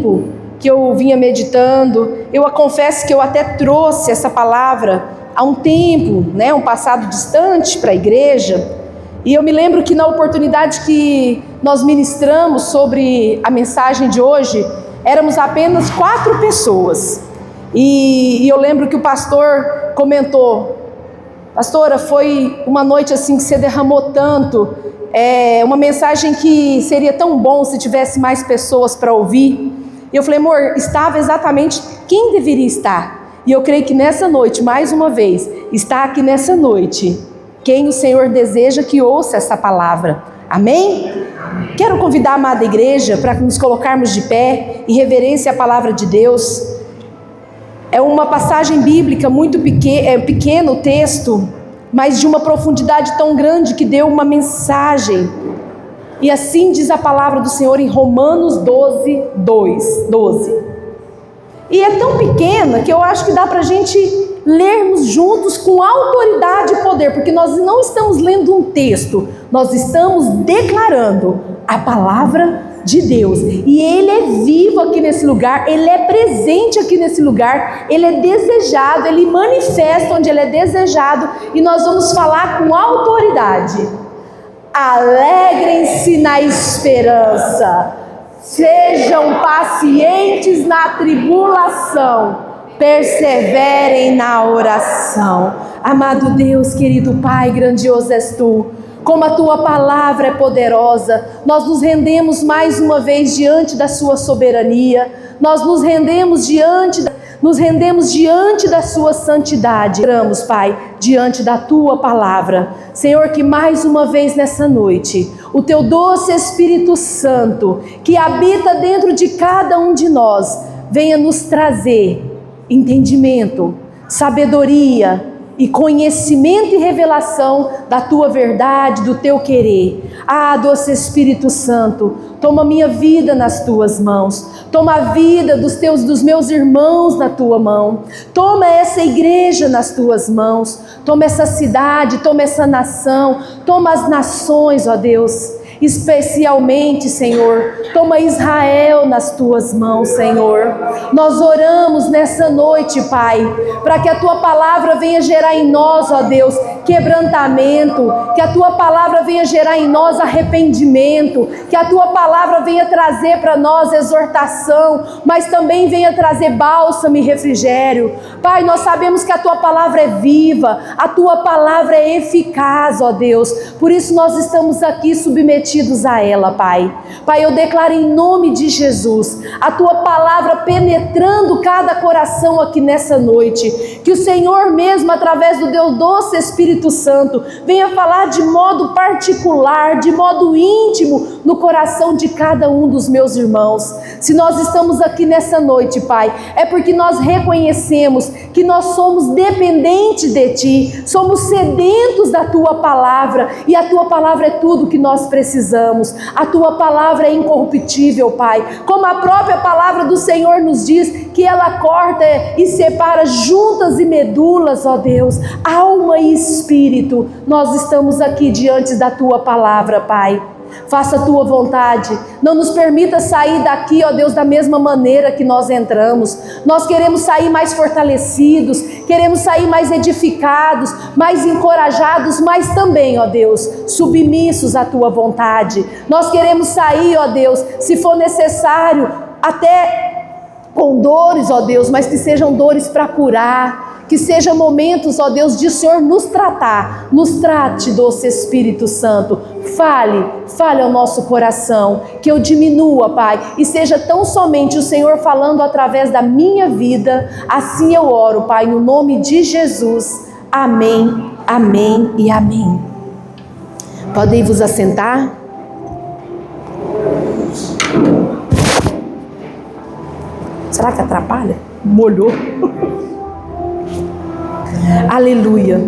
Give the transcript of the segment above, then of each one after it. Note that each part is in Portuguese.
tempo que eu vinha meditando. Eu confesso que eu até trouxe essa palavra há um tempo, né, um passado distante para a igreja. E eu me lembro que na oportunidade que nós ministramos sobre a mensagem de hoje, éramos apenas 4 pessoas. E eu lembro que o pastor comentou: pastora, foi uma noite assim que você derramou tanto, uma mensagem que seria tão bom se tivesse mais pessoas para ouvir. E eu falei: amor, estava exatamente quem deveria estar. E eu creio que nessa noite, mais uma vez, está aqui nessa noite quem o Senhor deseja que ouça essa palavra. Amém? Quero convidar a amada igreja para nos colocarmos de pé em reverência à palavra de Deus. É uma passagem bíblica muito pequeno o texto, mas de uma profundidade tão grande que deu uma mensagem. E assim diz a palavra do Senhor em Romanos 12. E é tão pequena que eu acho que dá para a gente lermos juntos com autoridade e poder, porque nós não estamos lendo um texto, nós estamos declarando a palavra de Deus. E Ele é vivo aqui nesse lugar, Ele é presente aqui nesse lugar, Ele é desejado, Ele manifesta onde Ele é desejado, e nós vamos falar com autoridade. Alegrem-se na esperança, sejam pacientes na tribulação, perseverem na oração. Amado Deus, querido Pai, grandioso és Tu. Como a Tua palavra é poderosa, nós nos rendemos mais uma vez diante da Sua soberania, nós nos rendemos diante da Sua santidade. Oramos, Pai, diante da Tua palavra. Senhor, que mais uma vez nessa noite, o Teu doce Espírito Santo, que habita dentro de cada um de nós, venha nos trazer entendimento, sabedoria e conhecimento e revelação da Tua verdade, do Teu querer. Ah, doce Espírito Santo, toma minha vida nas Tuas mãos, toma a vida dos meus irmãos na Tua mão, toma essa igreja nas Tuas mãos, toma essa cidade, toma essa nação, toma as nações, ó Deus. Especialmente, Senhor, toma Israel nas Tuas mãos, Senhor. Nós oramos nessa noite, Pai, para que a Tua palavra venha gerar em nós, ó Deus, quebrantamento, que a Tua palavra venha gerar em nós arrependimento, que a Tua palavra venha trazer para nós exortação, mas também venha trazer bálsamo e refrigério. Pai, nós sabemos que a Tua palavra é viva, a Tua palavra é eficaz, ó Deus, por isso nós estamos aqui submetidos a ela, Pai. Pai, eu declaro em nome de Jesus, a Tua palavra penetrando cada coração aqui nessa noite, que o Senhor mesmo, através do Teu doce Espírito Santo, venha falar de modo particular, de modo íntimo, no coração de cada um dos meus irmãos. Se nós estamos aqui nessa noite, Pai, é porque nós reconhecemos que nós somos dependentes de Ti, somos sedentos da Tua palavra, e a Tua palavra é tudo que nós precisamos. A Tua palavra é incorruptível, Pai, como a própria palavra do Senhor nos diz, que ela corta e separa juntas e medulas, ó Deus, alma e espírito. Nós estamos aqui diante da Tua palavra, Pai. Faça a Tua vontade, não nos permita sair daqui, ó Deus, da mesma maneira que nós entramos. Nós queremos sair mais fortalecidos, queremos sair mais edificados, mais encorajados, mas também, ó Deus, submissos à Tua vontade. Nós queremos sair, ó Deus, se for necessário, até com dores, ó Deus, mas que sejam dores para curar, que sejam momentos, ó Deus, de o Senhor nos tratar. Nos trate, doce Espírito Santo. Fale ao nosso coração, que eu diminua, Pai, e seja tão somente o Senhor falando através da minha vida. Assim eu oro, Pai, no nome de Jesus. Amém, amém e amém. Podem vos assentar? Será que atrapalha? Molhou. Aleluia.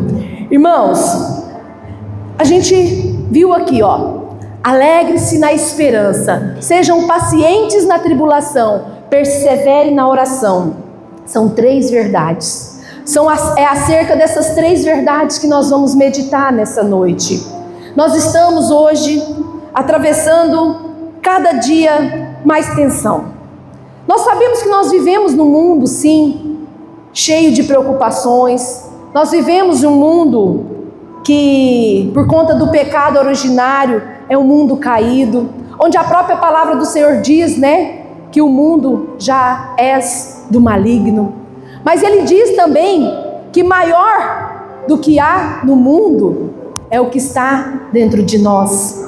Irmãos, a gente viu aqui, ó, alegre-se na esperança, sejam pacientes na tribulação, persevere na oração. São 3 verdades. É acerca dessas 3 verdades que nós vamos meditar nessa noite. Nós estamos hoje atravessando cada dia mais tensão. Nós sabemos que nós vivemos num mundo, sim, cheio de preocupações. Nós vivemos em um mundo que, por conta do pecado originário, é um mundo caído, onde a própria palavra do Senhor diz, né, que o mundo já é do maligno. Mas Ele diz também que maior do que há no mundo é o que está dentro de nós.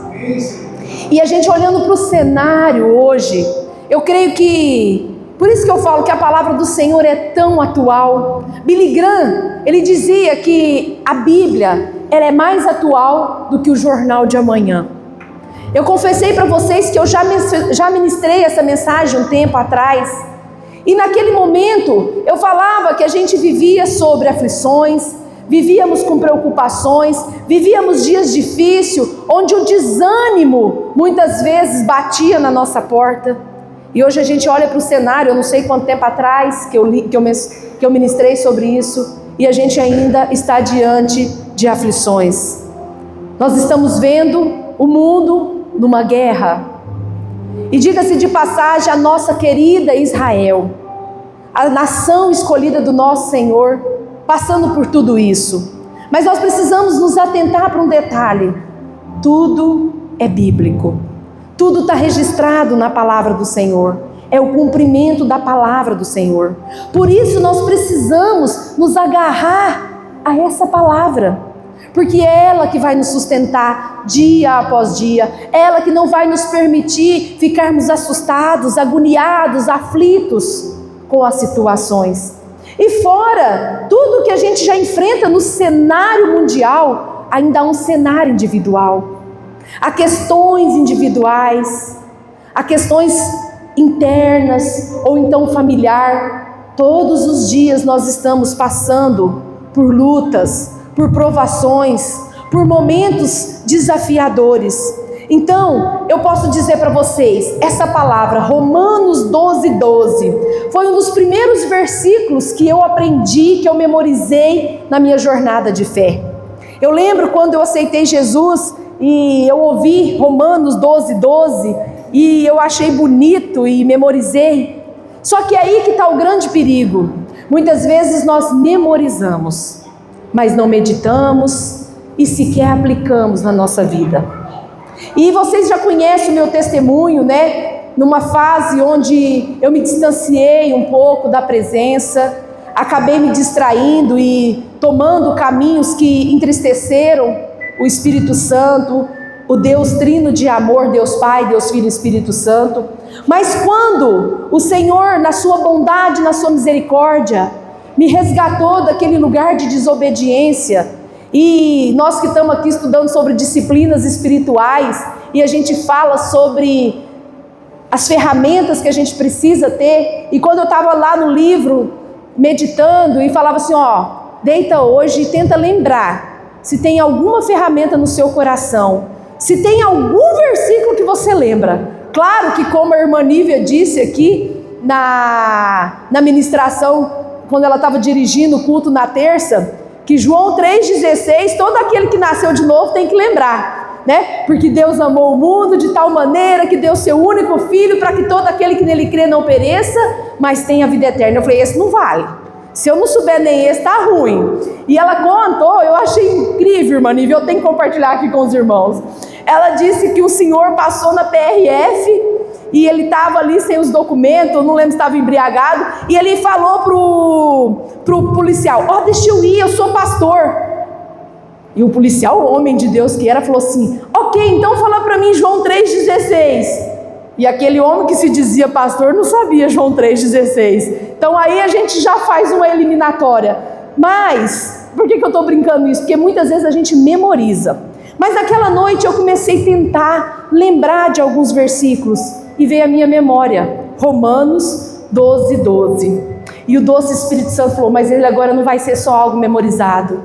E a gente olhando para o cenário hoje, eu creio que, por isso que eu falo que a palavra do Senhor é tão atual. Billy Graham, ele dizia que a Bíblia, ela é mais atual do que o jornal de amanhã. Eu confessei para vocês que eu já ministrei essa mensagem um tempo atrás, e naquele momento eu falava que a gente vivia sobre aflições, vivíamos com preocupações, vivíamos dias difíceis, onde o desânimo muitas vezes batia na nossa porta. E hoje a gente olha para o cenário, eu não sei quanto tempo atrás que eu ministrei sobre isso, e a gente ainda está diante de aflições. Nós estamos vendo o mundo numa guerra. E diga-se de passagem, a nossa querida Israel, a nação escolhida do nosso Senhor, passando por tudo isso. Mas nós precisamos nos atentar para um detalhe: tudo é bíblico, tudo está registrado na palavra do Senhor, é o cumprimento da palavra do Senhor. Por isso nós precisamos nos agarrar a essa palavra, porque é ela que vai nos sustentar dia após dia, é ela que não vai nos permitir ficarmos assustados, agoniados, aflitos com as situações. E fora tudo que a gente já enfrenta no cenário mundial, ainda há um cenário individual. Há questões individuais, há questões internas ou então familiar. Todos os dias nós estamos passando por lutas, por provações, por momentos desafiadores. Então, eu posso dizer para vocês, essa palavra, Romanos 12:12, foi um dos primeiros versículos que eu aprendi, que eu memorizei na minha jornada de fé. Eu lembro quando eu aceitei Jesus e eu ouvi Romanos 12:12 e eu achei bonito e memorizei. Só que aí que está o grande perigo. Muitas vezes nós memorizamos, mas não meditamos e sequer aplicamos na nossa vida. E vocês já conhecem o meu testemunho, né? Numa fase onde eu me distanciei um pouco da presença, acabei me distraindo e tomando caminhos que entristeceram o Espírito Santo, o Deus trino de amor, Deus Pai, Deus Filho e Espírito Santo. Mas quando o Senhor, na sua bondade, na sua misericórdia, me resgatou daquele lugar de desobediência, e nós que estamos aqui estudando sobre disciplinas espirituais, e a gente fala sobre as ferramentas que a gente precisa ter, e quando eu estava lá no livro, meditando, e falava assim, deita hoje e tenta lembrar, se tem alguma ferramenta no seu coração, se tem algum versículo que você lembra. Claro que, como a irmã Nívia disse aqui, na ministração, quando ela estava dirigindo o culto na terça, que João 3,16, todo aquele que nasceu de novo tem que lembrar, né? Porque Deus amou o mundo de tal maneira que deu seu único filho para que todo aquele que nele crê não pereça, mas tenha vida eterna. Eu falei, esse não vale. Se eu não souber nem esse, tá ruim. E ela contou, eu achei incrível, irmã Nívia, eu tenho que compartilhar aqui com os irmãos. Ela disse que o senhor passou na PRF e ele estava ali sem os documentos, eu não lembro se estava embriagado, e ele falou pro policial, deixa eu ir, eu sou pastor. E o policial, o homem de Deus que era, falou assim, ok, então fala para mim João 3,16. E aquele homem que se dizia pastor não sabia João 3,16. Então aí a gente já faz uma eliminatória. Mas, por que eu estou brincando isso? Porque muitas vezes a gente memoriza. Mas naquela noite eu comecei a tentar lembrar de alguns versículos, e veio a minha memória, Romanos 12:12. E o doce Espírito Santo falou, mas ele agora não vai ser só algo memorizado.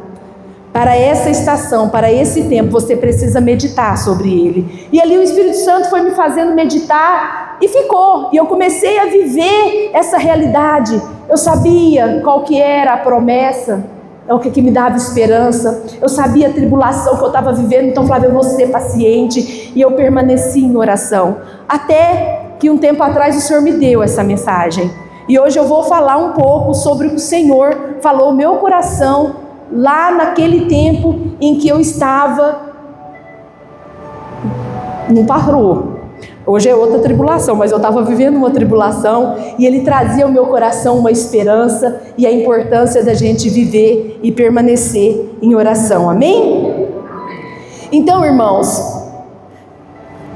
Para essa estação, para esse tempo, você precisa meditar sobre ele. E ali o Espírito Santo foi me fazendo meditar e ficou. E eu comecei a viver essa realidade. Eu sabia qual que era a promessa, é o que me dava esperança. Eu sabia a tribulação que eu estava vivendo, então eu falava, eu vou ser paciente. E eu permaneci em oração. Até que um tempo atrás o Senhor me deu essa mensagem. E hoje eu vou falar um pouco sobre o que o Senhor falou ao meu coração lá naquele tempo em que eu estava. Não parou. Hoje é outra tribulação, mas eu estava vivendo uma tribulação e Ele trazia ao meu coração uma esperança e a importância da gente viver e permanecer em oração. Amém? Então, irmãos,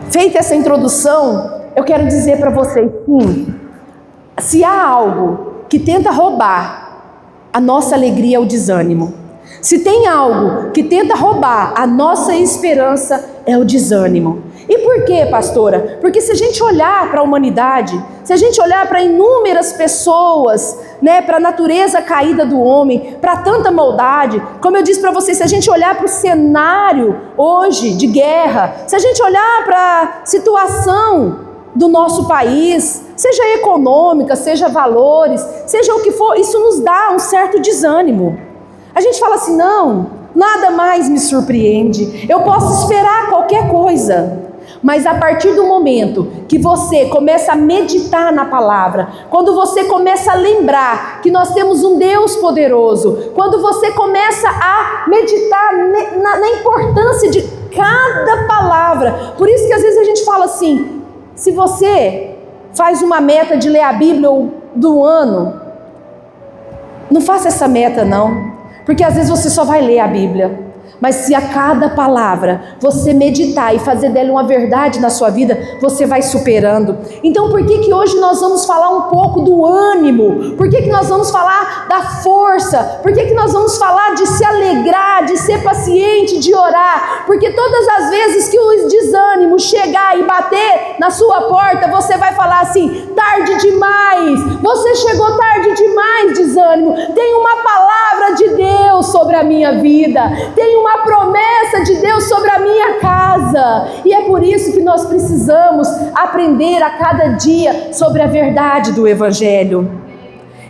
feita essa introdução, eu quero dizer para vocês, sim, se há algo que tenta roubar a nossa alegria, é o desânimo. Se tem algo que tenta roubar a nossa esperança, é o desânimo. E por quê, pastora? Porque se a gente olhar para a humanidade, se a gente olhar para inúmeras pessoas, para a natureza caída do homem, para tanta maldade, como eu disse para vocês, se a gente olhar para o cenário hoje de guerra, se a gente olhar para a situação do nosso país, seja econômica, seja valores, seja o que for, isso nos dá um certo desânimo. A gente fala assim, não, nada mais me surpreende, eu posso esperar qualquer coisa. Mas a partir do momento que você começa a meditar na palavra, quando você começa a lembrar que nós temos um Deus poderoso, quando você começa a meditar na importância de cada palavra, por isso que às vezes a gente fala assim, se você faz uma meta de ler a Bíblia do ano, não faça essa meta não, porque às vezes você só vai ler a Bíblia. Mas se a cada palavra você meditar e fazer dela uma verdade na sua vida, você vai superando. Então por que hoje nós vamos falar um pouco do ânimo? Por que nós vamos falar da força? Por que nós vamos falar de se alegrar, de ser paciente, de orar? Porque todas as vezes que o desânimo chegar e bater na sua porta, você vai falar assim, tarde demais, você chegou tarde demais, desânimo. Tem uma palavra de Deus sobre a minha vida, tem uma promessa de Deus sobre a minha casa, e é por isso que nós precisamos aprender a cada dia sobre a verdade do Evangelho.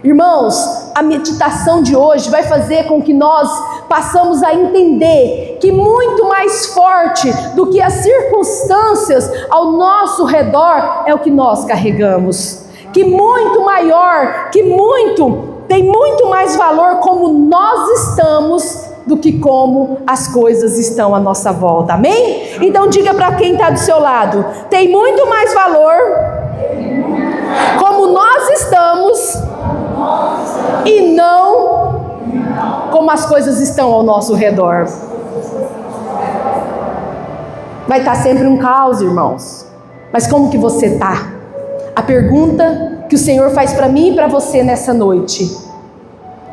Irmãos, a meditação de hoje vai fazer com que nós passamos a entender que muito mais forte do que as circunstâncias ao nosso redor é o que nós carregamos, que muito maior, tem muito mais valor como nós estamos do que como as coisas estão à nossa volta, amém? Então diga para quem está do seu lado, tem muito mais valor como nós estamos e não como as coisas estão ao nosso redor. Vai estar sempre um caos, irmãos, mas como que você está? A pergunta que o Senhor faz para mim e para você nessa noite,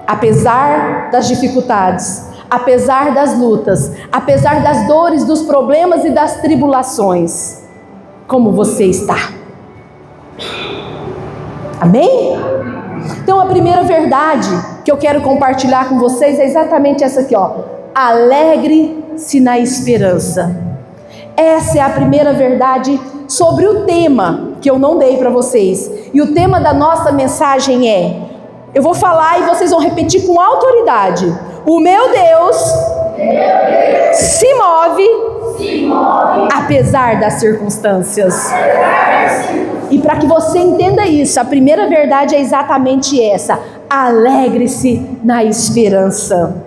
apesar das dificuldades, apesar das lutas, apesar das dores, dos problemas e das tribulações, como você está? Amém? Então a primeira verdade que eu quero compartilhar com vocês é exatamente essa aqui, ó. Alegre-se na esperança. Essa é a primeira verdade sobre o tema que eu não dei para vocês. E o tema da nossa mensagem é, eu vou falar e vocês vão repetir com autoridade. O meu Deus se move apesar das circunstâncias. E para que você entenda isso, a primeira verdade é exatamente essa: alegre-se na esperança.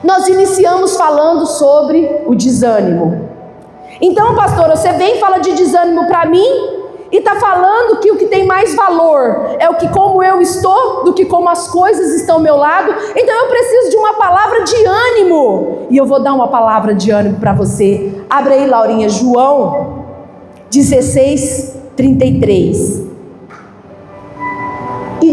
Nós iniciamos falando sobre o desânimo. Então, pastor, você vem e fala de desânimo para mim e está falando que o que tem mais valor é o que como eu estou do que como as coisas estão ao meu lado. Então eu preciso de uma palavra de ânimo, e eu vou dar uma palavra de ânimo para você. Abre aí, Laurinha, João 16:33. E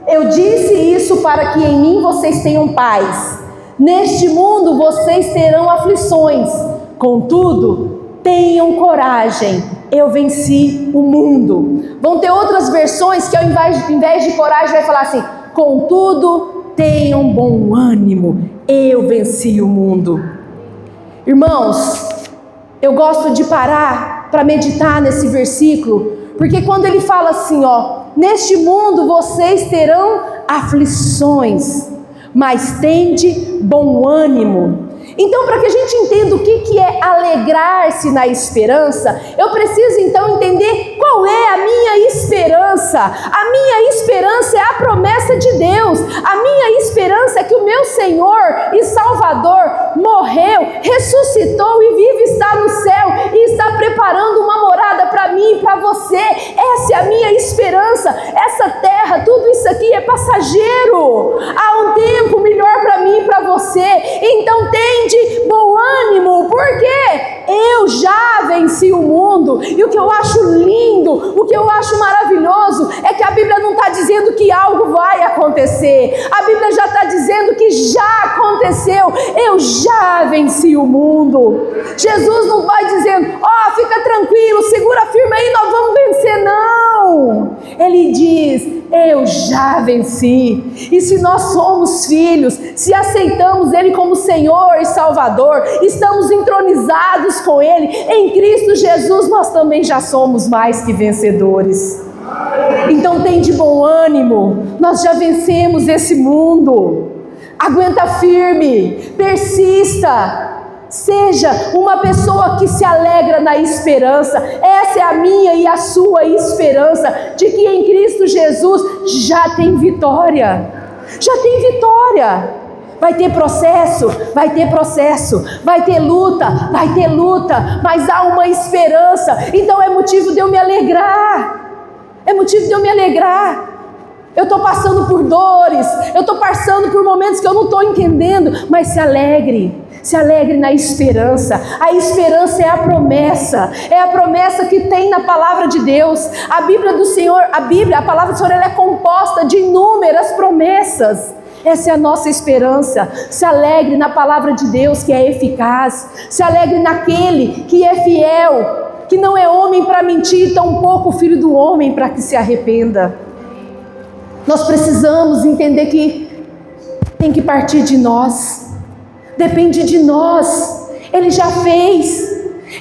eu disse isso para que em mim vocês tenham paz. Neste mundo vocês terão aflições, contudo, tenham coragem, eu venci o mundo. Vão ter outras versões que ao invés de coragem vai falar assim: contudo, tenham bom ânimo, eu venci o mundo. Irmãos, eu gosto de parar para meditar nesse versículo, porque quando ele fala assim, ó, neste mundo vocês terão aflições, mas tende bom ânimo. Então, para que a gente entenda o que é alegrar-se na esperança, eu preciso então entender qual é a minha esperança. A minha esperança é a promessa de Deus. A minha esperança é que o meu Senhor e Salvador morreu, ressuscitou e vive está no céu e está preparando uma morada para mim e para você. Essa é a minha esperança. Essa terra, tudo isso aqui é passageiro. Há um tempo melhor para mim e para você. Então tende bom ânimo, porque eu já venci o mundo. E o que eu acho lindo, o que eu acho maravilhoso é que a Bíblia não está dizendo que algo vai acontecer. A Bíblia já está dizendo que já aconteceu. Eu já venci o mundo. Jesus não vai dizendo, ó, fica tranquilo, segura firme aí, nós vamos vencer. Não. Ele diz, eu já venci. E se nós somos filhos, se aceitamos Ele como Senhor e Salvador, estamos entronizados com Ele, em Cristo Jesus, nós também já somos mais que vencedores. Então tem de bom ânimo, nós já vencemos esse mundo. Aguenta firme, persista. Seja uma pessoa que se alegra na esperança. Essa é a minha e a sua esperança, de que em Cristo Jesus já tem vitória. Já tem vitória. Vai ter processo, vai ter processo, vai ter luta, mas há uma esperança. Então é motivo de eu me alegrar. É motivo de eu me alegrar. Eu estou passando por dores, eu estou passando por momentos que eu não estou entendendo, mas se alegre na esperança. A esperança é a promessa que tem na palavra de Deus. A Bíblia do Senhor, a palavra do Senhor, ela é composta de inúmeras promessas. Essa é a nossa esperança. Se alegre na palavra de Deus, que é eficaz. Se alegre naquele que é fiel, que não é homem para mentir, tampouco filho do homem para que se arrependa. Nós precisamos entender que tem que partir de nós, depende de nós. Ele já fez,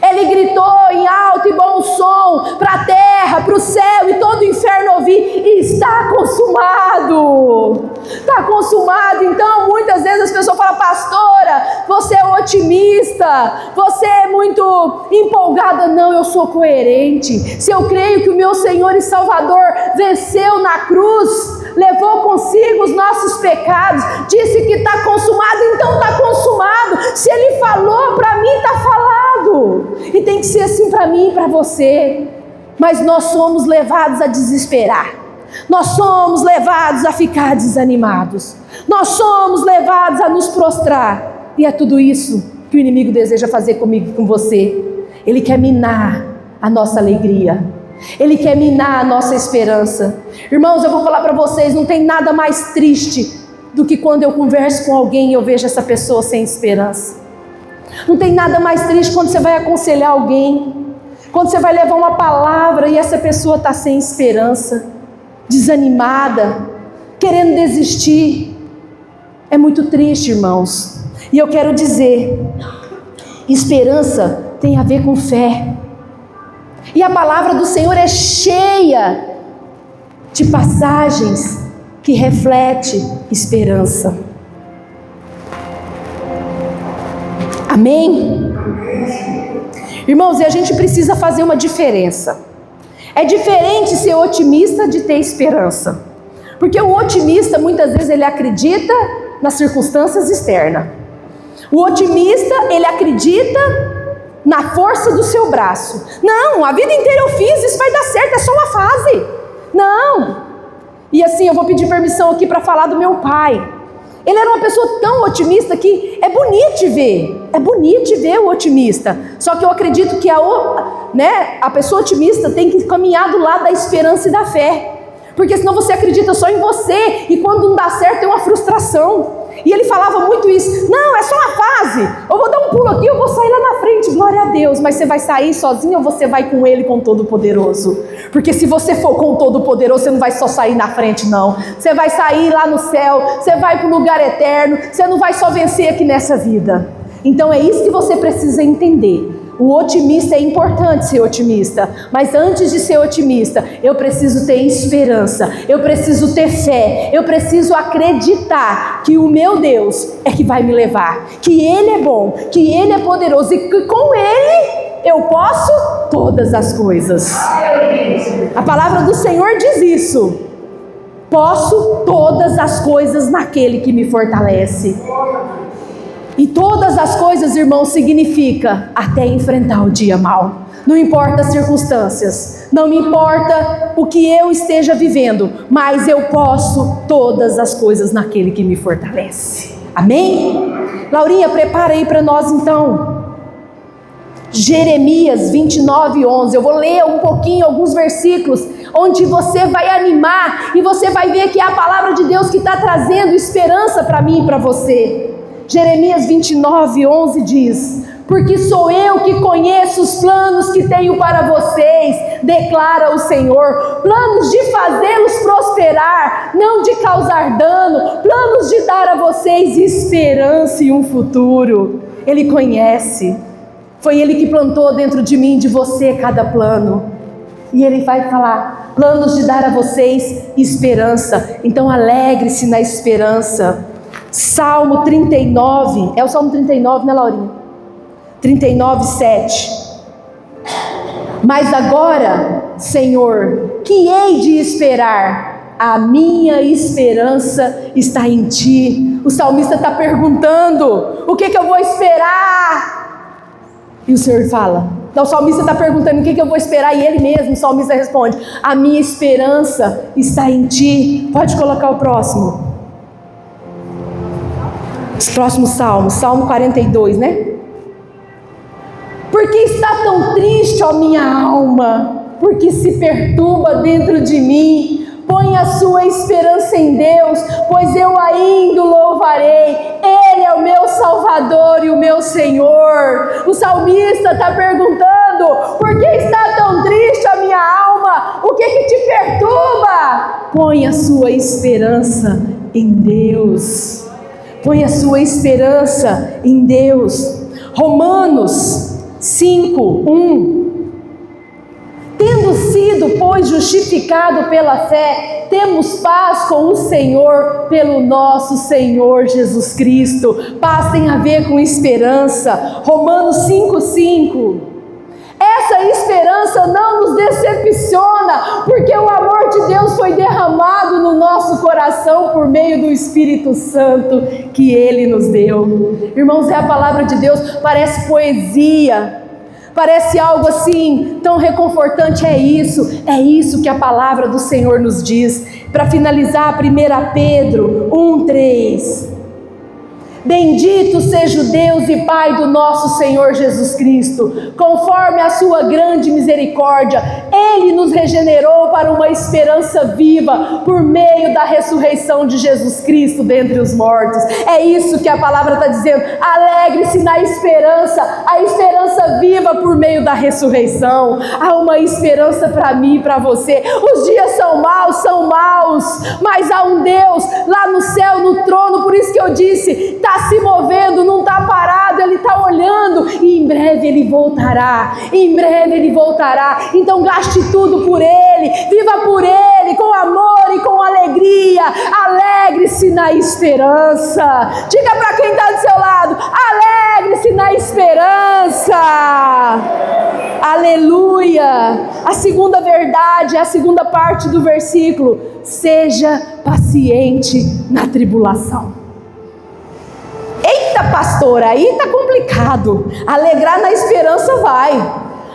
Ele gritou em alto e bom som para a terra, para o céu e todo o inferno ouvir, e está consumado. Está consumado. Então muitas vezes as pessoas falam, pastora, você é otimista, você é muito empolgada. Não, eu sou coerente. Se eu creio que o meu Senhor e Salvador venceu na cruz, levou consigo os nossos pecados, disse que está consumado, então está consumado. Se Ele falou para mim, está falado. E tem que ser assim para mim e para você. Mas nós somos levados a desesperar. Nós somos levados a ficar desanimados. Nós somos levados a nos prostrar. E é tudo isso que o inimigo deseja fazer comigo e com você. Ele quer minar a nossa alegria. Ele quer minar a nossa esperança. Irmãos, eu vou falar para vocês, não tem nada mais triste do que quando eu converso com alguém e eu vejo essa pessoa sem esperança. Não tem nada mais triste quando você vai aconselhar alguém, quando você vai levar uma palavra e essa pessoa está sem esperança, desanimada, querendo desistir. É muito triste, irmãos. E eu quero dizer, esperança tem a ver com fé. E a palavra do Senhor é cheia de passagens que refletem esperança. Amém? Irmãos, e a gente precisa fazer uma diferença. É diferente ser otimista de ter esperança. Porque o otimista, muitas vezes, ele acredita nas circunstâncias externas. O otimista, ele acredita na força do seu braço. Não, a vida inteira eu fiz, isso vai dar certo, é só uma fase. Não. E assim, eu vou pedir permissão aqui para falar do meu pai. Ele era uma pessoa tão otimista que é bonito de ver. É bonito de ver o otimista. Só que eu acredito que a pessoa otimista tem que caminhar do lado da esperança e da fé. Porque senão você acredita só em você e quando não dá certo é uma frustração. E ele falava muito isso. Não, é só uma fase. Eu vou dar um pulo aqui, eu vou sair lá na frente, glória a Deus. Mas você vai sair sozinho ou você vai com Ele, com o Todo-Poderoso? Porque se você for com o Todo-Poderoso, você não vai só sair na frente, não. Você vai sair lá no céu, você vai para o lugar eterno. Você não vai só vencer aqui nessa vida. Então é isso que você precisa entender. O otimista é importante ser otimista, mas antes de ser otimista, eu preciso ter esperança, eu preciso ter fé, eu preciso acreditar que o meu Deus é que vai me levar, que Ele é bom, que Ele é poderoso e que com Ele eu posso todas as coisas. A palavra do Senhor diz isso. Posso todas as coisas naquele que me fortalece. E todas as coisas, irmãos, significa até enfrentar o dia mau. Não importa as circunstâncias, não me importa o que eu esteja vivendo, mas eu posso todas as coisas naquele que me fortalece. Amém? Laurinha, prepara aí para nós então. Jeremias 29:11. Eu vou ler um pouquinho, alguns versículos, onde você vai animar e você vai ver que é a palavra de Deus que está trazendo esperança para mim e para você. Jeremias 29:11 diz: porque sou eu que conheço os planos que tenho para vocês, declara o Senhor, planos de fazê-los prosperar, não de causar dano, planos de dar a vocês esperança e um futuro. Ele conhece, foi Ele que plantou dentro de mim e de você cada plano, e Ele vai falar, planos de dar a vocês esperança, então alegre-se na esperança. Salmo 39, é o Salmo 39, né, Laurinha? 39:7. Mas agora, Senhor, que hei de esperar? A minha esperança está em Ti. O salmista está perguntando, o que eu vou esperar? E o Senhor fala, então o salmista está perguntando, o que eu vou esperar? E ele mesmo, o salmista responde, a minha esperança está em Ti. Pode colocar o próximo. Os próximos salmos, Salmo 42, né? Por que está tão triste, ó minha alma? Porque se perturba dentro de mim? Põe a sua esperança em Deus, pois eu ainda o louvarei. Ele é o meu Salvador e o meu Senhor. O salmista está perguntando, por que está tão triste a minha alma? O que te perturba? Põe a sua esperança em Deus. Põe a sua esperança em Deus. Romanos 5:1. Tendo sido, pois, justificado pela fé, temos paz com o Senhor pelo nosso Senhor Jesus Cristo. Paz tem a ver com esperança. Romanos 5:5. Essa esperança não nos decepciona, porque o amor de Deus foi derramado no nosso coração por meio do Espírito Santo que Ele nos deu. Irmãos, é a palavra de Deus, parece poesia, parece algo assim tão reconfortante. É isso que a palavra do Senhor nos diz. Para finalizar, 1 Pedro 1:3. Bendito seja o Deus e Pai do nosso Senhor Jesus Cristo, conforme a sua grande misericórdia, Ele nos regenerou para uma esperança viva, por meio da ressurreição de Jesus Cristo dentre os mortos. É isso que a palavra está dizendo, alegre-se na esperança, a esperança viva por meio da ressurreição. Há uma esperança para mim e para você. Os dias são maus, mas há um Deus lá no céu, no trono. Por isso que eu disse, está se movendo, não está parado, Ele está olhando, e em breve Ele voltará, então gaste tudo por Ele, viva por Ele, com amor e com alegria, alegre-se na esperança. Diga para quem está do seu lado, alegre-se na esperança. Aleluia. A segunda verdade, a segunda parte do versículo, seja paciente na tribulação. Eita, pastor, aí está complicado. Alegrar na esperança vai.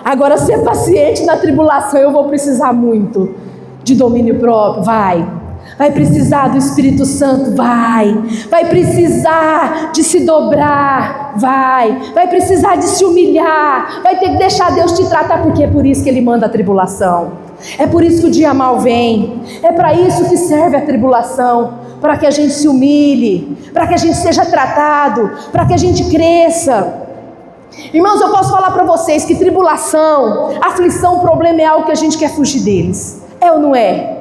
Agora, ser paciente na tribulação, eu vou precisar muito de domínio próprio, vai precisar do Espírito Santo, vai precisar de se dobrar, vai precisar de se humilhar, vai ter que deixar Deus te tratar, porque é por isso que Ele manda a tribulação, é por isso que o dia mal vem, é para isso que serve a tribulação, para que a gente se humilhe, para que a gente seja tratado, para que a gente cresça. Irmãos, eu posso falar para vocês que tribulação, aflição, problema é algo que a gente quer fugir deles, é ou não é?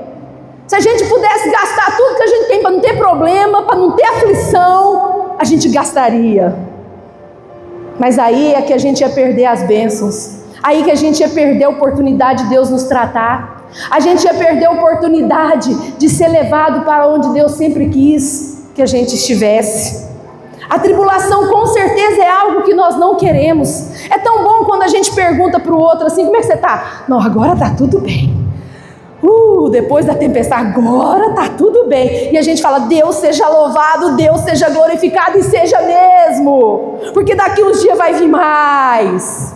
Se a gente pudesse gastar tudo que a gente tem para não ter problema, para não ter aflição, a gente gastaria. Mas aí é que a gente ia perder as bênçãos. Aí que a gente ia perder a oportunidade de Deus nos tratar. A gente ia perder a oportunidade de ser levado para onde Deus sempre quis que a gente estivesse. A tribulação com certeza é algo que nós não queremos. É tão bom quando a gente pergunta para o outro assim: como é que você está? Não, agora está tudo bem. Depois da tempestade, agora está tudo bem. E a gente fala: Deus seja louvado, Deus seja glorificado, e seja mesmo. Porque daqui uns dias vai vir mais.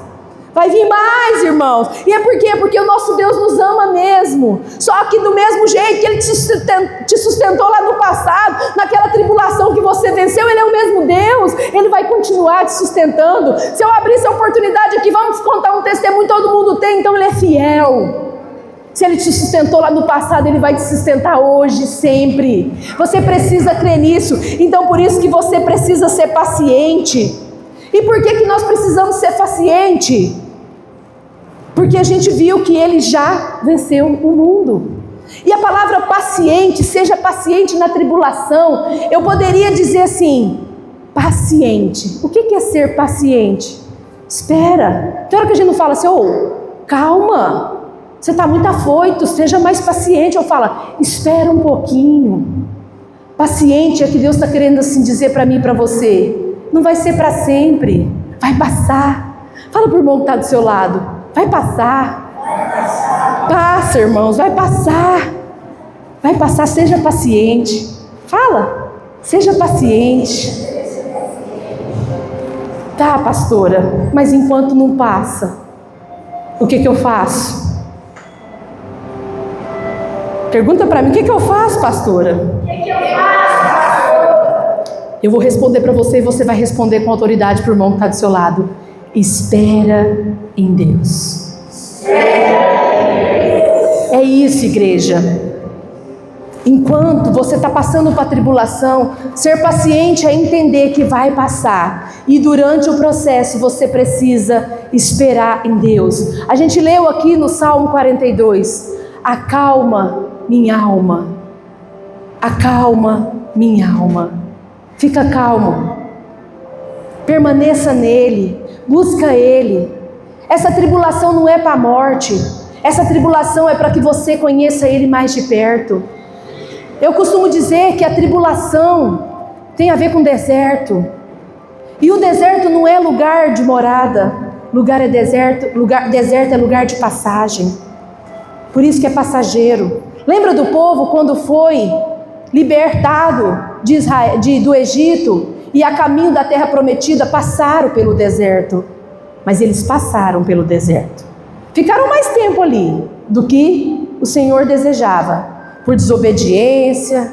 Vai vir mais, irmãos. E é por quê? Porque o nosso Deus nos ama mesmo. Só que do mesmo jeito que Ele te sustentou lá no passado, naquela tribulação que você venceu, Ele é o mesmo Deus. Ele vai continuar te sustentando. Se eu abrir essa oportunidade aqui, vamos contar um testemunho, todo mundo tem, então Ele é fiel. Se Ele te sustentou lá no passado, Ele vai te sustentar hoje, sempre. Você precisa crer nisso. Então por isso que você precisa ser paciente. E por que nós precisamos ser pacientes? Porque a gente viu que Ele já venceu o mundo. E a palavra paciente, seja paciente na tribulação, eu poderia dizer assim: paciente. O que é ser paciente? Espera. Tem hora que a gente não fala assim: calma, você está muito afoito, seja mais paciente. Eu falo: espera um pouquinho. Paciente é que Deus está querendo assim dizer para mim e para você: não vai ser para sempre, vai passar. Fala para o irmão que está do seu lado: vai passar. Passa, irmãos, vai passar. Vai passar, seja paciente. Fala, seja paciente. Tá, pastora, mas enquanto não passa, o que eu faço? Pergunta para mim: o que eu faço, pastora? O que eu faço, pastor? Eu vou responder para você e você vai responder com autoridade para o irmão que está do seu lado: espera em Deus. É isso, igreja. Enquanto você está passando por tribulação, ser paciente é entender que vai passar. E durante o processo você precisa esperar em Deus. A gente leu aqui no Salmo 42: acalma minha alma. Acalma minha alma. Fica calmo. Permaneça nele. Busca Ele. Essa tribulação não é para a morte. Essa tribulação é para que você conheça Ele mais de perto. Eu costumo dizer que a tribulação tem a ver com deserto. E o deserto não é lugar de morada. Deserto é lugar de passagem. Por isso que é passageiro. Lembra do povo quando foi libertado do Egito e a caminho da terra prometida? Passaram pelo deserto. Mas eles passaram pelo deserto. Ficaram mais tempo ali do que o Senhor desejava. Por desobediência,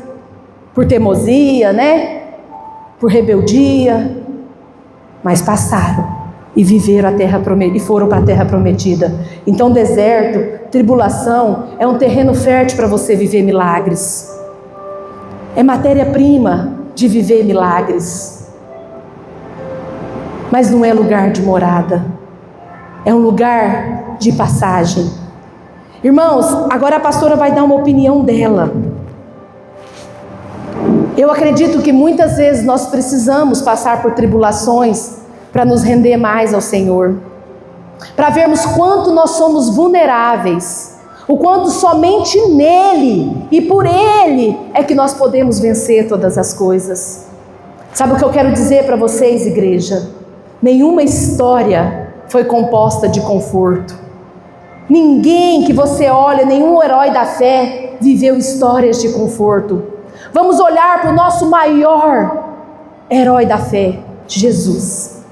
por teimosia, por rebeldia. Mas passaram e viveram a terra prometida, e foram para a terra prometida. Então deserto, tribulação, é um terreno fértil para você viver milagres. É matéria-prima de viver milagres. Mas não é lugar de morada. É um lugar de passagem. Irmãos, agora a pastora vai dar uma opinião dela. Eu acredito que muitas vezes nós precisamos passar por tribulações para nos render mais ao Senhor. Para vermos quanto nós somos vulneráveis. O quanto somente nele e por ele é que nós podemos vencer todas as coisas. Sabe o que eu quero dizer para vocês, igreja? Nenhuma história foi composta de conforto. Ninguém que você olha, nenhum herói da fé viveu histórias de conforto. Vamos olhar para o nosso maior herói da fé, Jesus.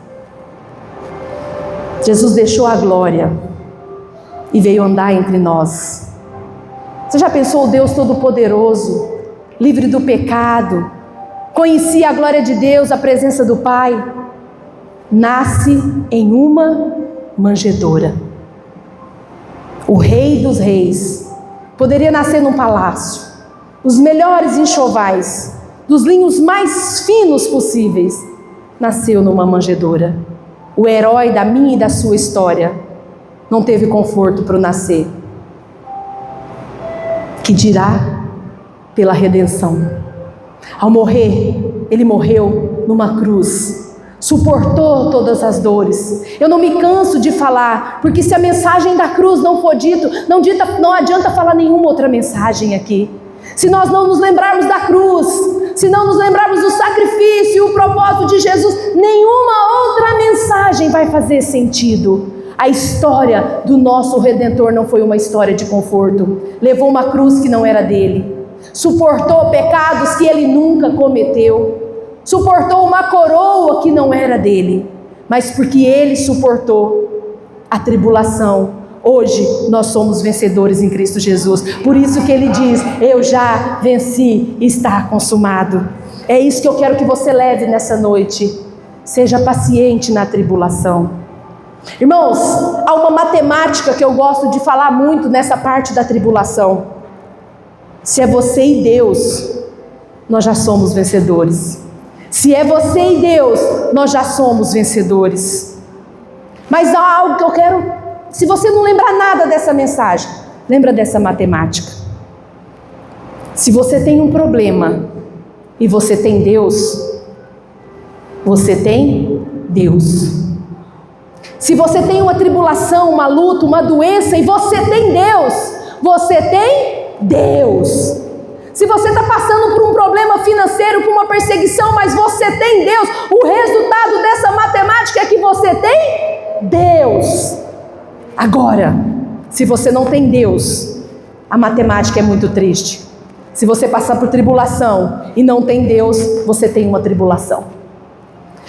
Jesus deixou a glória e veio andar entre nós. Você já pensou o Deus Todo-Poderoso, livre do pecado, conhecia a glória de Deus, a presença do Pai, nasce em uma manjedoura. O Rei dos Reis poderia nascer num palácio, os melhores enxovais, dos linhos mais finos possíveis, nasceu numa manjedoura. O herói da minha e da sua história não teve conforto para o nascer. Que dirá pela redenção. Ao morrer, ele morreu numa cruz, suportou todas as dores. Eu não me canso de falar, porque se a mensagem da cruz não for dita, não adianta falar nenhuma outra mensagem aqui. Se nós não nos lembrarmos da cruz, se não nos lembrarmos do sacrifício e o propósito de Jesus, nenhuma outra mensagem vai fazer sentido. A história do nosso Redentor não foi uma história de conforto. Levou uma cruz que não era dele, suportou pecados que ele nunca cometeu, suportou uma coroa que não era dele, mas porque ele suportou a tribulação, hoje nós somos vencedores em Cristo Jesus. Por isso que ele diz: eu já venci, está consumado. É isso que eu quero que você leve nessa noite. Seja paciente na tribulação. Irmãos, há uma matemática que eu gosto de falar muito nessa parte da tribulação. Se é você e Deus, nós já somos vencedores. Se é você e Deus, nós já somos vencedores. Mas há algo que eu quero. Se você não lembrar nada dessa mensagem, lembra dessa matemática. Se você tem um problema e você tem Deus, você tem Deus. Se você tem uma tribulação, uma luta, uma doença e você tem Deus, você tem Deus. Se você está passando por um problema financeiro, por uma perseguição, mas você tem Deus, o resultado dessa matemática é que você tem Deus. Agora, se você não tem Deus, a matemática é muito triste. Se você passar por tribulação e não tem Deus, você tem uma tribulação.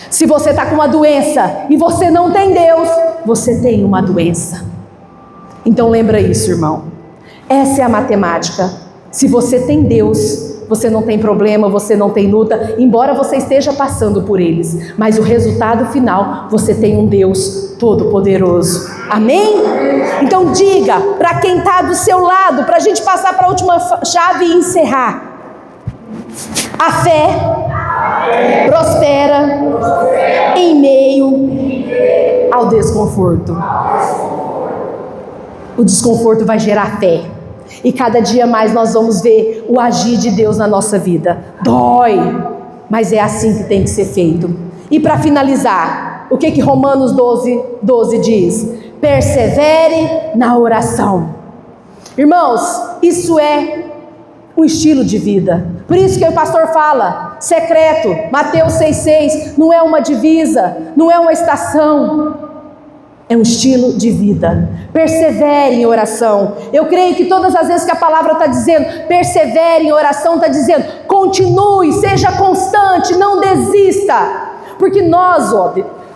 Se você está com uma doença e você não tem Deus, você tem uma doença. Então lembra isso, irmão. Essa é a matemática. Se você tem Deus, você não tem problema, você não tem luta, embora você esteja passando por eles. Mas o resultado final, você tem um Deus todo-poderoso. Amém? Então diga para quem está do seu lado, para a gente passar para a última chave e encerrar. A fé prospera em meio ao desconforto. O desconforto vai gerar fé. E cada dia mais nós vamos ver o agir de Deus na nossa vida. Dói, mas é assim que tem que ser feito. E para finalizar, o que Romanos 12 diz? Persevere na oração. Irmãos, isso é um estilo de vida. Por isso que o pastor fala, secreto, Mateus 6,6, não é uma divisa, não é uma estação. É um estilo de vida. Persevere em oração. Eu creio que todas as vezes que a palavra está dizendo persevere em oração, está dizendo continue, seja constante, não desista. Porque nós,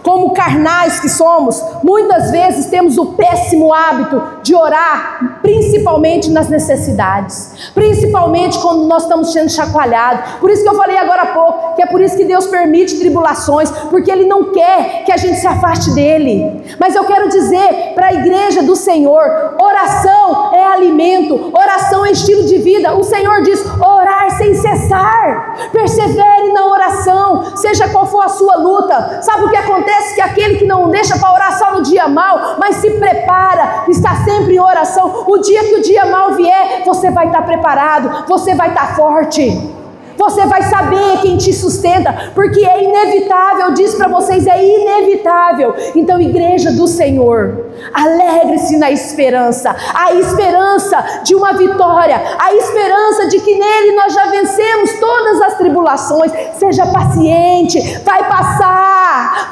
como carnais que somos, muitas vezes temos o péssimo hábito de orar, principalmente nas necessidades, principalmente quando nós estamos sendo chacoalhados. Por isso que eu falei agora há pouco, que é por isso que Deus permite tribulações, porque Ele não quer que a gente se afaste dEle. Mas eu quero dizer para a igreja do Senhor, oração é alimento, oração é estilo de vida. O Senhor diz, orar sem cessar, persevere na oração, seja qual for a sua luta. Sabe o que acontece? Que aquele que não deixa para orar só no dia mau, mas se prepara, está sempre em oração, o dia que o dia mau vier, você vai estar preparado, você vai estar forte, você vai saber quem te sustenta, porque é inevitável, eu disse para vocês, é inevitável. Então, igreja do Senhor, alegre-se na esperança, a esperança de uma vitória, a esperança de que nele nós já vencemos todas as tribulações. Seja paciente, vai passar,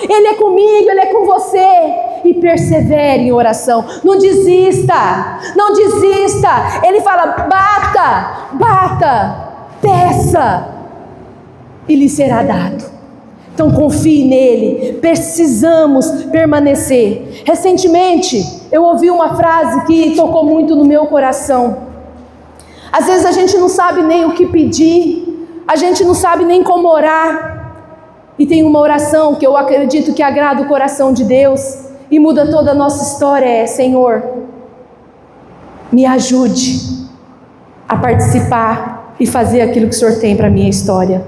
Ele é comigo, Ele é com você. E persevere em oração, não desista, não desista. Ele fala, bata, peça, e lhe será dado. Então confie nele, precisamos permanecer. Recentemente, eu ouvi uma frase que tocou muito no meu coração. Às vezes a gente não sabe nem o que pedir, a gente não sabe nem como orar. E tem uma oração que eu acredito que agrada o coração de Deus e muda toda a nossa história, é: Senhor, me ajude a participar e fazer aquilo que o Senhor tem para a minha história.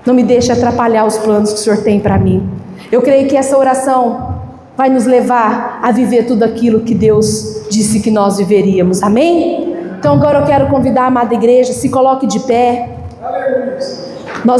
Não me deixe atrapalhar os planos que o Senhor tem para mim. Eu creio que essa oração vai nos levar a viver tudo aquilo que Deus disse que nós viveríamos. Amém? Então agora eu quero convidar a amada igreja, se coloque de pé. Aleluia.